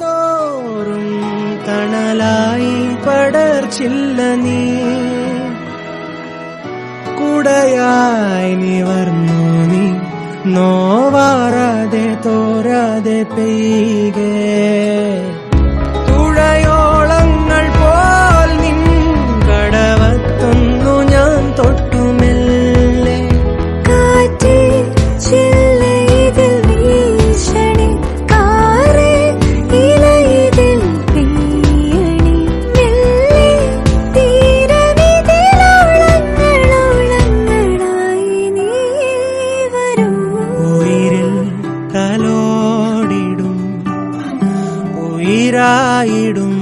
തോറും തണലായി പടർച്ചില്ല നീ കുടയായി നിവർന്നു നീ നോവാറാതെ തോരാതെ പെയ്കേ തുഴയോളങ്ങൾ പോൽ നിൻ കടവത്തൊന്നു ഞാൻ തൊട്ടുമെല്ലെ കാറ്റ് ചില്ലയിതിൽ വീശണി കാറ് ഇലയിതിൽ പെയ്യണി മെല്ലെ തീരവിതിലോളങ്ങളോളങ്ങളായി നീ വരൂ ഉയിരിൽ തലോടിടും ഉയിരായിടും